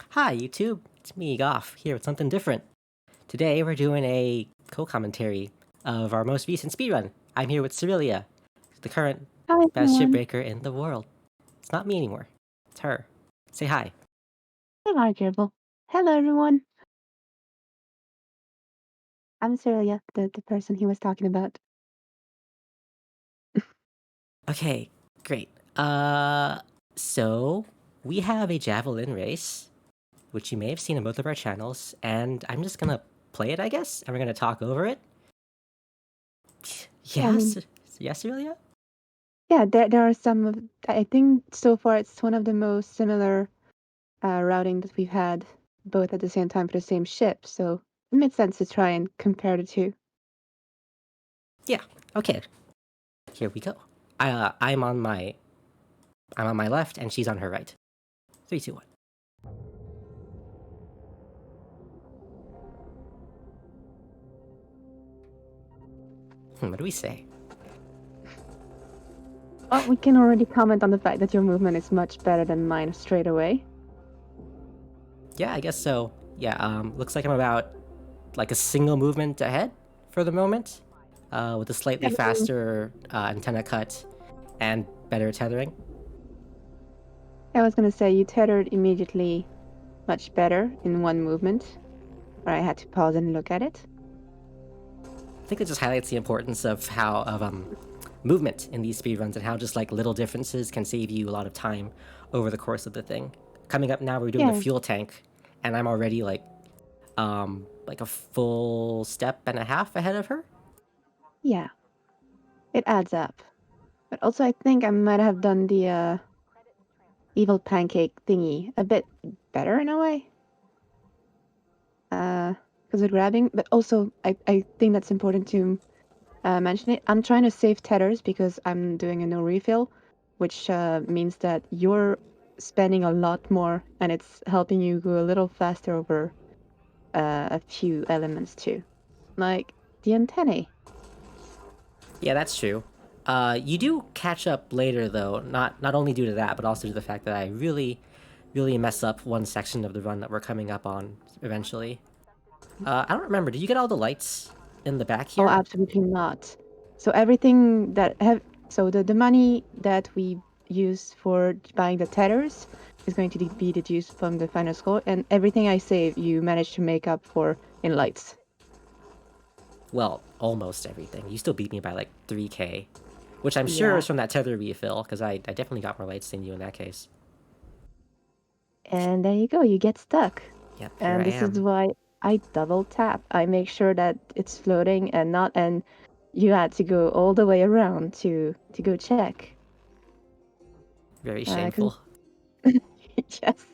Hi, YouTube. It's me, Goff, here with something different. Today, we're doing a co-commentary of our most recent speedrun. I'm here with Serilia, the current Hi best everyone. shipbreaker in the world. It's not me anymore. It's her. Say hi. Hello, Dribble. Hello everyone. I'm Serilia, the person he was talking about. Okay, great. So we have a javelin race, which you may have seen on both of our channels, and I'm just gonna play it, I guess, and we're gonna talk over it. Yeah, I mean, Yes, yes, Serilia. yeah, there are some of, I think so far it's one of the most similar routing that we've had both at the same time for the same ship, so it makes sense to try and compare the two. Yeah. Okay. Here we go. I'm on my left, and she's on her right. 3, 2, 1. What do we say? Well, we can already comment on the fact that your movement is much better than mine straight away. Yeah, I guess so. Yeah, looks like I'm about like a single movement ahead for the moment, with a Yeah, slightly I mean, faster antenna cut and better tethering. I was gonna say you tethered immediately much better in one movement, where I had to pause and look at it. I think it just highlights the importance of movement in these speedruns and how just like little differences can save you a lot of time over the course of the thing. Coming up now, we're doing the Yeah, fuel tank, and I'm already like a full step and a half ahead of her. yeah, it adds up. But also, I think I might have done the evil pancake thingy a bit better in a way. Because of grabbing, but also I think that's important to mention it. I'm trying to save tethers because I'm doing a no refill, which means that you're spending a lot more and it's helping you go a little faster over a few elements too. Like the antennae. Yeah, that's true. You do catch up later, though. Not only due to that, but also to the fact that I really mess up one section of the run that we're coming up on eventually. I don't remember. Did you get all the lights in the back Oh, here? absolutely not. So everything that have so the money that we use for buying the tethers is going to be deduced from the final score, and everything I save, you manage to make up for in lights. Well, almost everything. You still beat me by like 3K, which I'm sure Yeah, is from that tether refill, because I definitely got more lights than you in that case. and there you go. You get stuck, Yep, here and I this is am. why I double tap. I make sure that it's floating and not, and you had to go all the way around to go check. Very 'Cause- shameful. yes.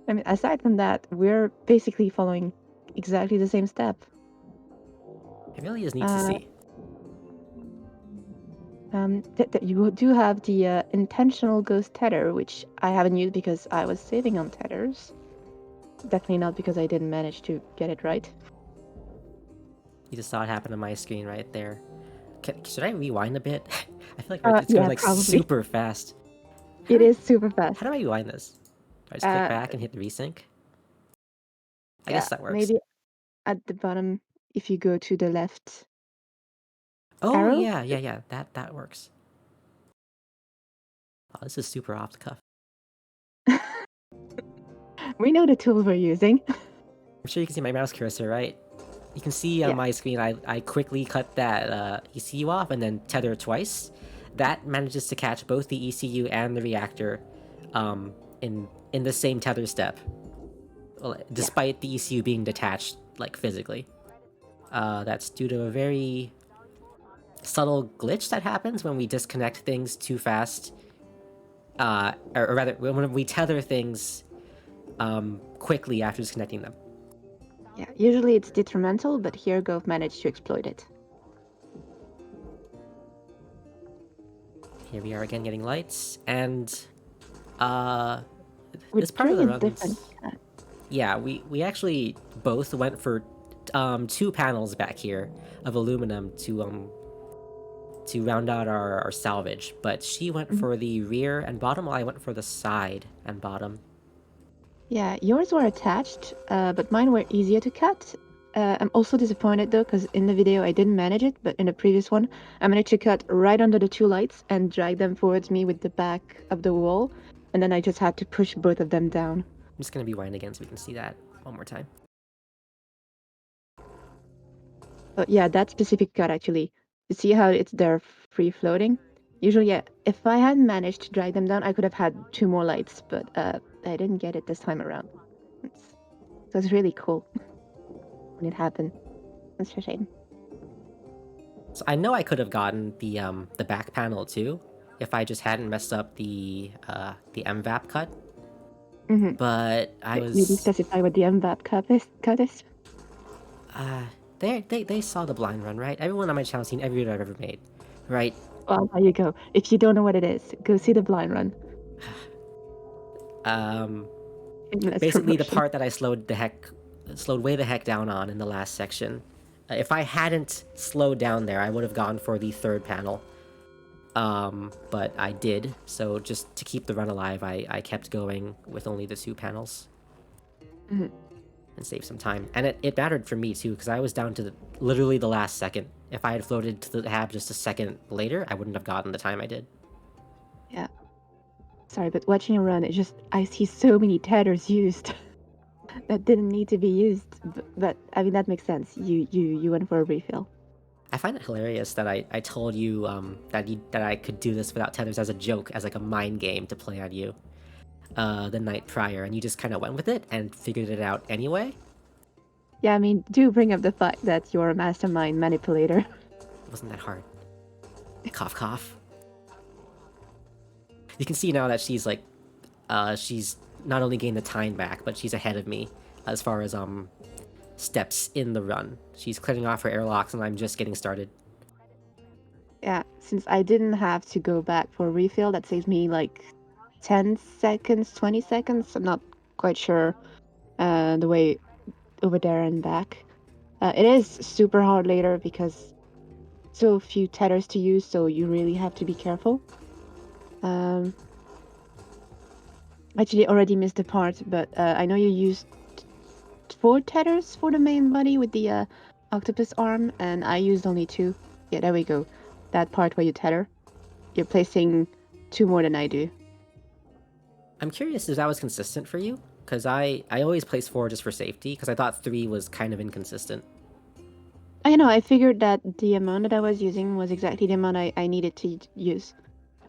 I mean, aside from that, we're basically following exactly the same step. It really is neat to Uh, see. you do have the intentional ghost tether, which I haven't used because I was saving on tethers. Definitely not because I didn't manage to get it right. You just saw it happen on my screen right there. Should I rewind a bit? I feel like it's going Yeah, like probably. super fast. How It do I is super how fast. do I rewind this? Do I just click Uh, back and hit the resync? I yeah, guess that works. maybe at the bottom if you go to the left Oh arrow. yeah. That works. Oh, this is super off the cuff. We know the tool we're using. I'm sure you can see my mouse cursor, right? You can see on Yeah, my screen I quickly cut that ECU off and then tether twice. That manages to catch both the ECU and the reactor um, in the same tether step, well, yeah, despite the ECU being detached like physically. That's due to a very subtle glitch that happens when we disconnect things too fast, or rather, when we tether things quickly after disconnecting them. yeah. Usually it's detrimental, but here Gove managed to exploit it. Here we are again getting lights, and uh, We're this part of doing the a different. runs, yeah, we actually both went for 2 panels back here of aluminum to round out our salvage, but she went Mhm. for the rear and bottom, while I went for the side and bottom. Yeah, yours were attached, but mine were easier to cut. I'm also disappointed though, because in the video I didn't manage it, but in the previous one, I managed to cut right under the two lights and drag them towards me with the back of the wall, and then I just had to push both of them down. I'm just gonna be wind again so we can see that one more time. But yeah, that specific cut actually. You see how it's there free floating? Usually, yeah, if I hadn't managed to drag them down, I could have had two more lights, but I didn't get it this time around. So it's really cool when it happened. It's a shame. So I know I could have gotten the back panel too, if I just hadn't messed up the MVAP cut. Mm-hmm. But I Maybe was specify what the MVAP cut is. they saw the blind run, right? Everyone on my channel seen every video I've ever made, right? Well, there you go. If you don't know what it is, go see the blind run. Basically the part that I slowed way the heck down on in the last section. If I hadn't slowed down there, I would have gone for the third panel. But I did, so just to keep the run alive, I kept going with only the two panels. Mm-hmm. And save some time. And it mattered for me too, because I was down to literally the last second. If I had floated to the hab just a second later, I wouldn't have gotten the time I did. Yeah. Sorry, but watching a run, I see so many tethers used that didn't need to be used. But I mean, that makes sense. You went for a refill. I find it hilarious that I told you that I could do this without tethers as a joke, as like a mind game to play on you the night prior, and you just kind of went with it and figured it out anyway. Yeah, I mean, do bring up the fact that you're a mastermind manipulator. It wasn't that hard. Cough, cough. You can see now that she's like, she's not only gained the time back, but she's ahead of me as far as steps in the run. She's clearing off her airlocks, and I'm just getting started. Yeah, since I didn't have to go back for a refill, that saves me like 10 seconds, 20 seconds. I'm not quite sure the way over there and back. It is super hard later because so few tethers to use, so you really have to be careful. Actually, already missed the part, but I know you used 4 tethers for the main body with the octopus arm, and I used only 2. Yeah, there we go. That part where you tether. You're placing 2 more than I do. I'm curious if that was consistent for you, because I always place 4 just for safety, because I thought 3 was kind of inconsistent. I know, I figured that the amount that I was using was exactly the amount I needed to use.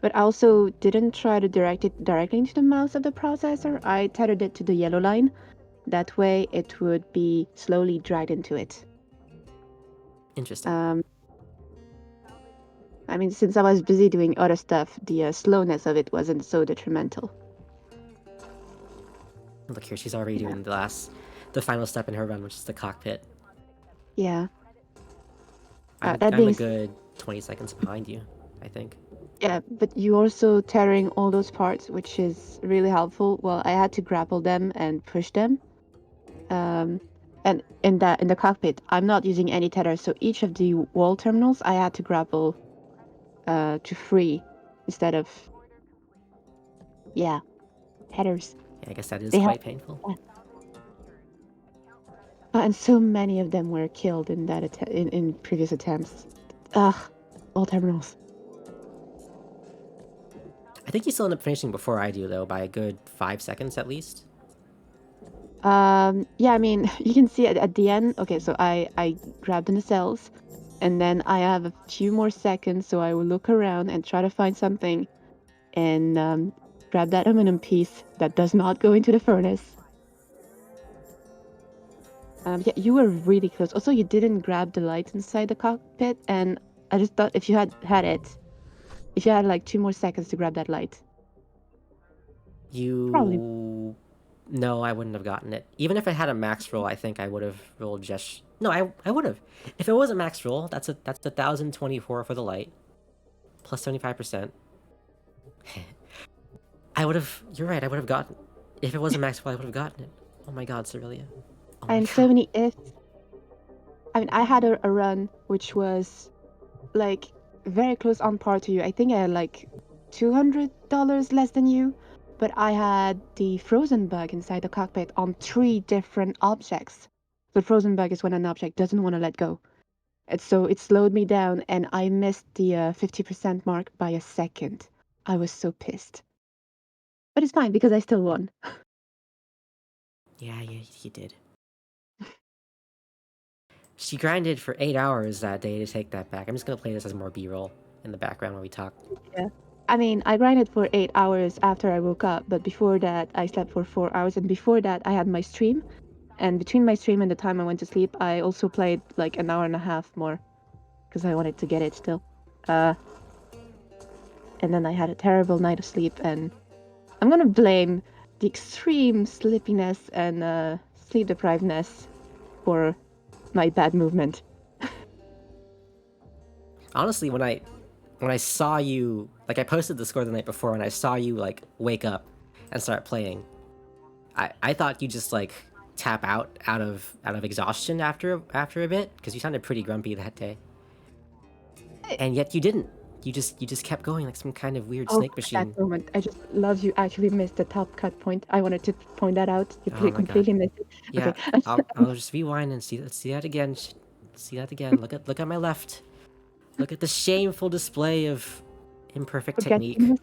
But I also didn't try to direct it directly into the mouse of the processor. I tethered it to the yellow line. That way it would be slowly dragged into it. Interesting. I mean, since I was busy doing other stuff, the slowness of it wasn't so detrimental. Look here, she's already doing the final step in her run, which is the cockpit. Yeah. I'm That a being good 20 seconds behind you, I think. Yeah, but you also tearing all those parts, which is really helpful. Well, I had to grapple them and push them. And in the cockpit, I'm not using any tether, so each of the wall terminals I had to grapple to free instead of headers. Yeah, I guess that is They quite help. painful. And so many of them were killed in that in previous attempts. Ugh, wall terminals. I think you still end up finishing before I do, though, by a good 5 seconds at least. Yeah, I mean, you can see at the end. Okay, so I grabbed the nacelles, and then I have a few more seconds, so I will look around and try to find something, and grab that aluminum piece that does not go into the furnace. Yeah, you were really close. Also, you didn't grab the light inside the cockpit, and I just thought if you had like 2 more seconds to grab that light. Probably. No, I wouldn't have gotten it. Even if it had a max roll, I think I would have rolled just... No, I would have. If it was a max roll, that's 1,024 for the light. Plus 75%. I would have... You're right, I would have gotten... If it was a max roll, I would have gotten it. Oh my god, Serilia. Oh my And god. so many ifs. I mean, I had a run which was like very close on par to you. I think I had like $200 less than you, but I had the frozen bug inside the cockpit on 3 different objects. The frozen bug is when an object doesn't want to let go. And so it slowed me down, and I missed the 50% mark by a second. I was so pissed. But it's fine because I still won. Yeah, you did. She grinded for 8 hours that day to take that back. I'm just gonna play this as more B-roll in the background when we talk. Yeah. I mean, I grinded for 8 hours after I woke up, but before that, I slept for 4 hours, and before that, I had my stream. And between my stream and the time I went to sleep, I also played like an hour and a half more because I wanted to get it still. And then I had a terrible night of sleep, and I'm gonna blame the extreme sleepiness and sleep deprivedness for my bad movement. Honestly, when I saw you, like I posted the score the night before, when I saw you like wake up and start playing, I thought you just like tap out of exhaustion after a bit because you sounded pretty grumpy that day, and yet you didn't. You just kept going like some kind of weird Oh, snake machine. that moment. I just love you actually missed the top cut point. I wanted to point that out. You Oh my god. completely missed it. Yeah, Okay. I'll just rewind and see that again. See that again. Look at my left. Look at the shameful display of imperfect technique. Forgetfulness.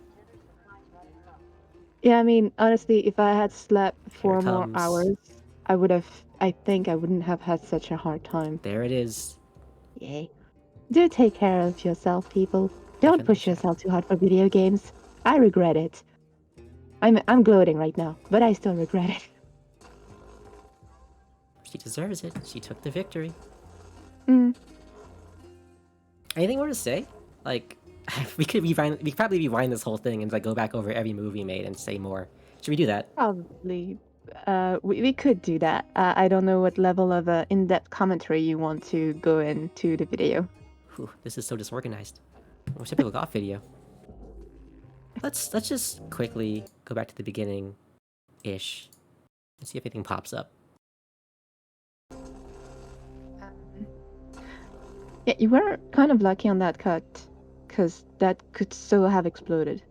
Yeah, I mean, honestly, if I had slept Here it 4 more comes. hours, I think I wouldn't have had such a hard time. There it is. Yay. Do take care of yourself, people. Don't Definitely push shall. yourself too hard for video games. I regret it. I'm gloating right now, but I still regret it. She deserves it. She took the victory. Mm. Anything more to say? Like, we could probably rewind this whole thing and like go back over every move we made and say more. Should we do that? Probably. We could do that. I don't know what level of in-depth commentary you want to go into the video. Whew, this is so disorganized. What's typical golf video? Let's just quickly go back to the beginning, ish, and see if anything pops up. Yeah, you were kind of lucky on that cut, because that could so have exploded.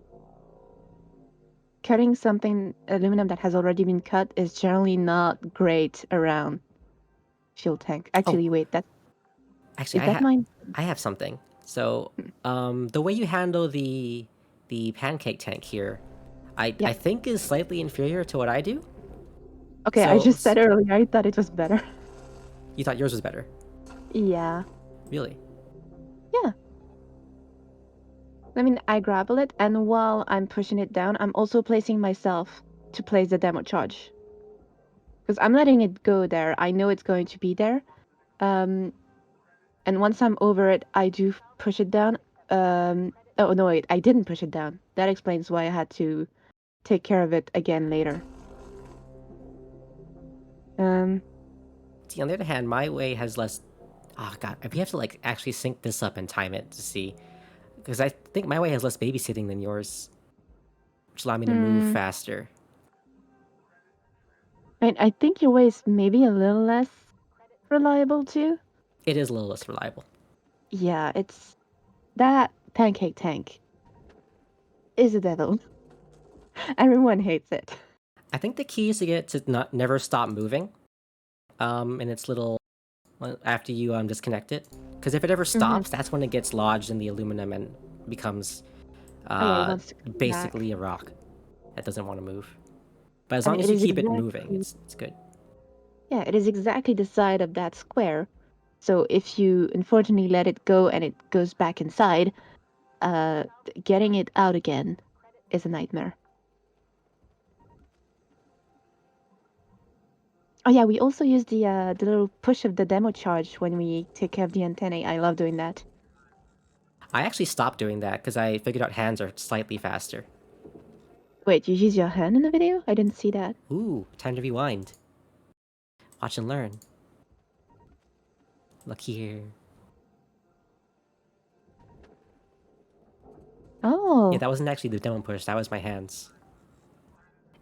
Cutting something aluminum that has already been cut is generally not great around fuel tank. Actually, wait, Actually, is that mine? I have something. So, the way you handle the pancake tank here, I Yeah. think is slightly inferior to what I do. Okay, I So just said earlier I thought it was better. you thought yours was better, Yeah. really? Yeah. I mean, I grapple it, and while I'm pushing it down, I'm also placing myself to place the demo charge. Because I'm letting it go there. I know it's going to be there. And once I'm over it, I do push it down. Oh, no, wait, I didn't push it down. That explains why I had to take care of it again later. See, on the other hand, my way has less. Oh god, we have to like actually sync this up and time it to see, because I think my way has less babysitting than yours, which allow me to move faster. I think your way is maybe a little less reliable too. It is a little less reliable. Yeah, it's that pancake tank is a devil. Everyone hates it. I think the key is to get it to never stop moving. In its little after you disconnect it, because if it ever stops, that's when it gets lodged in the aluminum and becomes Oh yeah, it wants to come basically back. a rock that doesn't want to move. But as I long mean, as it you is keep it moving, exactly it's good. yeah, it is exactly the side of that square. So if you unfortunately let it go and it goes back inside, getting it out again is a nightmare. Oh yeah, we also use the little push of the demo charge when we take care of the antennae. I love doing that. I actually stopped doing that because I figured out hands are slightly faster. Wait, you use your hand in the video? I didn't see that. Ooh, time to rewind. Watch and learn. Look here. Yeah, Oh. that wasn't actually the demo push, that was my hands.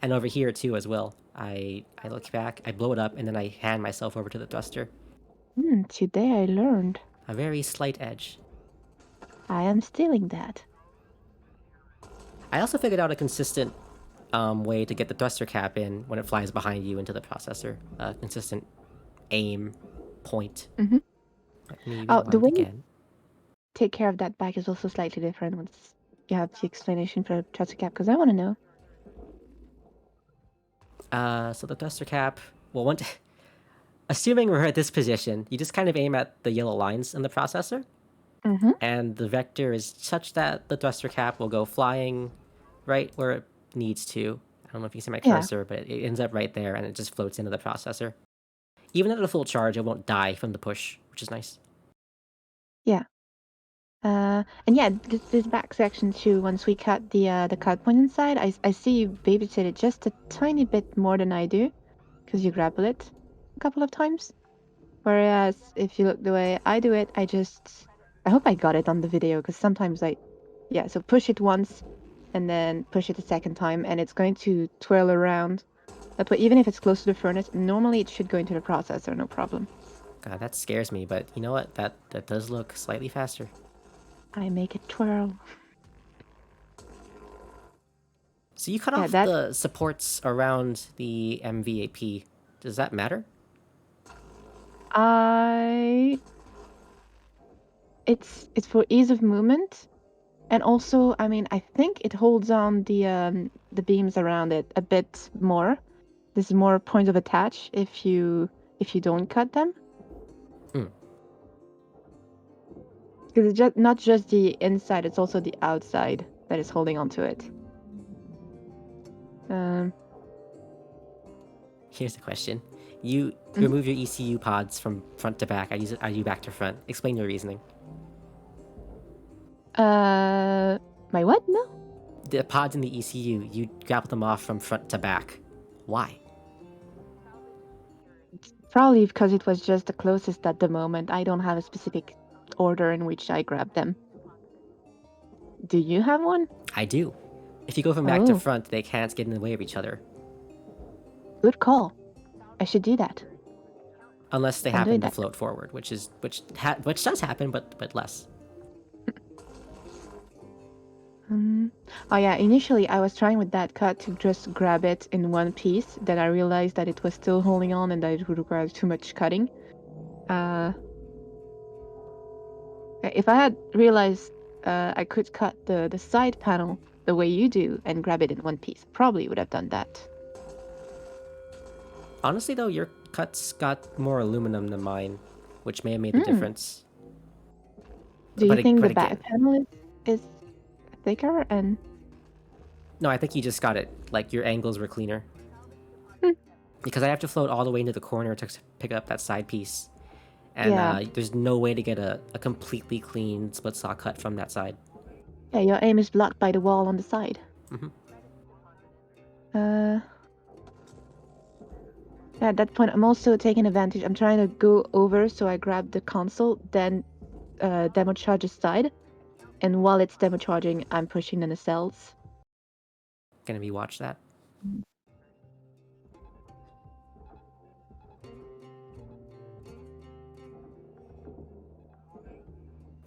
And over here too as well. I look back, I blow it up, and then I hand myself over to the thruster. Today I learned. A very slight edge. I am stealing that. I also figured out a consistent way to get the thruster cap in when it flies behind you into the processor. Consistent aim point. Mhm. Let me Oh, the rewind way you again. take care of that back is also slightly different once you have the explanation for the thruster cap, because I want to know. So the thruster cap. Well, assuming we're at this position, you just kind of aim at the yellow lines in the processor, Mm-hmm. and the vector is such that the thruster cap will go flying right where it needs to. I don't know if you can see my Yeah. cursor, but it ends up right there, and it just floats into the processor. Even at a full charge, it won't die from the push, which is nice. Yeah. And yeah, this back section too. Once we cut the cut point inside, I see you babysit it just a tiny bit more than I do, because you grapple it a couple of times. Whereas if you look the way I do it, I hope I got it on the video, because sometimes so push it once and then push it a second time, and it's going to twirl around. That way, even if it's close to the furnace, normally it should go into the processor, no problem. God, that scares me, but you know what? That does look slightly faster. I make it twirl. So you cut Yeah, off that the supports around the MVAP. Does that matter? I it's for ease of movement, and also, I mean, I think it holds on the beams around it a bit more. There's more points of attach if you don't cut them. Hmm. Because it's just not just the inside, it's also the outside that is holding onto it. Um, Here's the question. You mhm. remove your ECU pods from front to back. I use back to front. Explain your reasoning. My what? No. The pods in the ECU, you grapple them off from front to back. Why? Probably because it was just the closest at the moment. I don't have a specific order in which I grab them. Do you have one? I do. If you go from back to Oh, front, they can't get in the way of each other. good call. I should do that. Unless they I'm doing happen to that. float forward, which does happen, but less. Oh yeah, initially I was trying with that cut to just grab it in one piece. Then I realized that it was still holding on and that it would require too much cutting. Uh, if I had realized I could cut the side panel the way you do and grab it in one piece, probably would have done that. Honestly, though, your cuts got more aluminum than mine, which may have made the Hmm. difference. Do you think But the back again, panel is thicker and? no, I think you just got it. Like your angles were cleaner Hmm, because I have to float all the way into the corner to pick up that side piece, and yeah, there's no way to get a completely clean split saw cut from that side. yeah, your aim is blocked by the wall on the side. Hmm. Uh, yeah, at that point, I'm also taking advantage. I'm trying to go over, so I grab the console, then demo charge the side, and while it's demo charging, I'm pushing the nacelles. Gonna be watch that.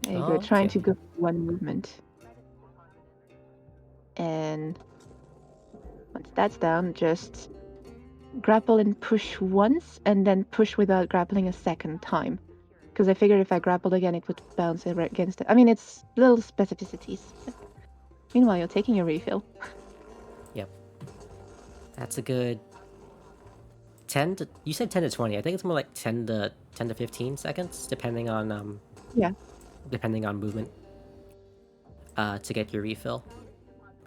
There you go, Oh, trying to okay. go for one movement. And once that's down, just grapple and push once, and then push without grappling a second time. Because I figured if I grappled again, it would bounce it right against it. I mean, it's little specificities. Meanwhile, you're taking a refill. Yep. That's a good 10 to, you said 10 to 20. I think it's more like 10 to 15 seconds Yeah. depending on movement to get your refill.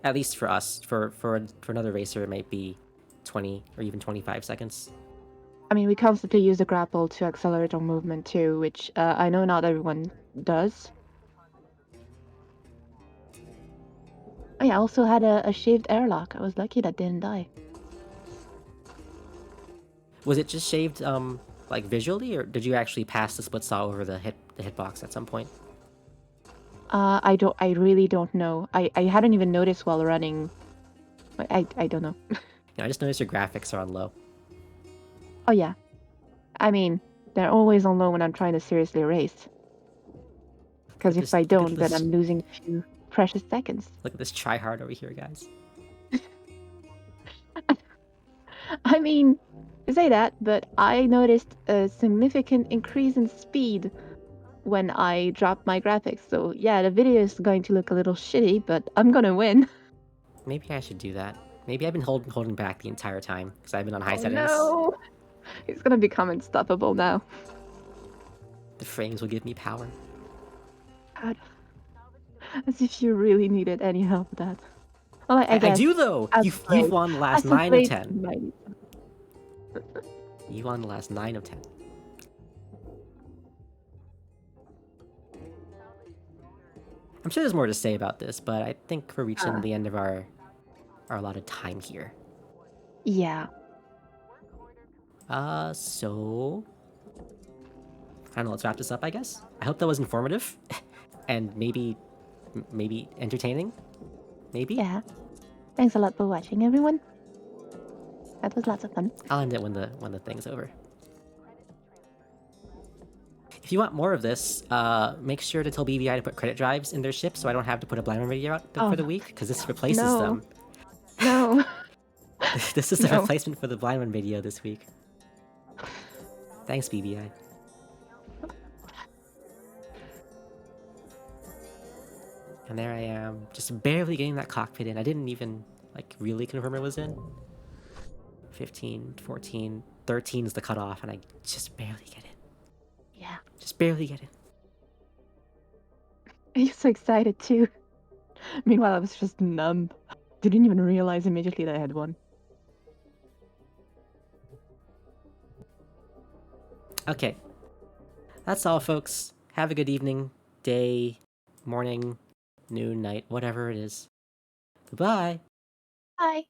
At least for us. For another racer it might be 20 or even 25 seconds. I mean, we constantly use the grapple to accelerate our movement too, which I know not everyone does. Oh, yeah, I also had a shaved airlock. I was lucky that didn't die. Was it just shaved like visually, or did you actually pass the split saw over the hitbox at some point? I really don't know. I hadn't even noticed while running. I don't know. I just noticed your graphics are on low. Oh yeah. I mean, they're always on low when I'm trying to seriously race. Because if I Look at don't, then this I'm losing a few precious seconds. look at this try hard over here, guys. I mean, you say that, but I noticed a significant increase in speed when I dropped my graphics. So yeah, the video is going to look a little shitty, but I'm gonna win. Maybe I should do that. Maybe I've been holding back the entire time because I've been on high Oh settings. no! It's gonna become unstoppable now. The frames will give me power. God. As if you really needed any help with that. Well, I I guess do though! as You've, of you've late, won the last as of 9 of late, 10. you might need You won the last 9 of 10. I'm sure there's more to say about this, but I think we're reaching the end of our allotted time here. Yeah. So... I don't know, let's wrap this up, I guess? I hope that was informative. And maybe entertaining? Maybe? Yeah. Thanks a lot for watching, everyone. That was lots of fun. I'll end it when the thing's over. If you want more of this, make sure to tell BBI to put credit drives in their ship so I don't have to put a Blind video out for the week, because this replaces no. them. No. This is the No. replacement for the Blind video this week. Thanks, BBI. And there I am, just barely getting that cockpit in. I didn't even, like, really confirm it was in. 15, 14, 13 is the cutoff, and I just barely get in. Yeah. Just barely get in. I'm so excited too. Meanwhile, I was just numb. Didn't even realize immediately that I had one. Okay. That's all, folks. Have a good evening, day, morning, noon, night, whatever it is. Goodbye. Bye.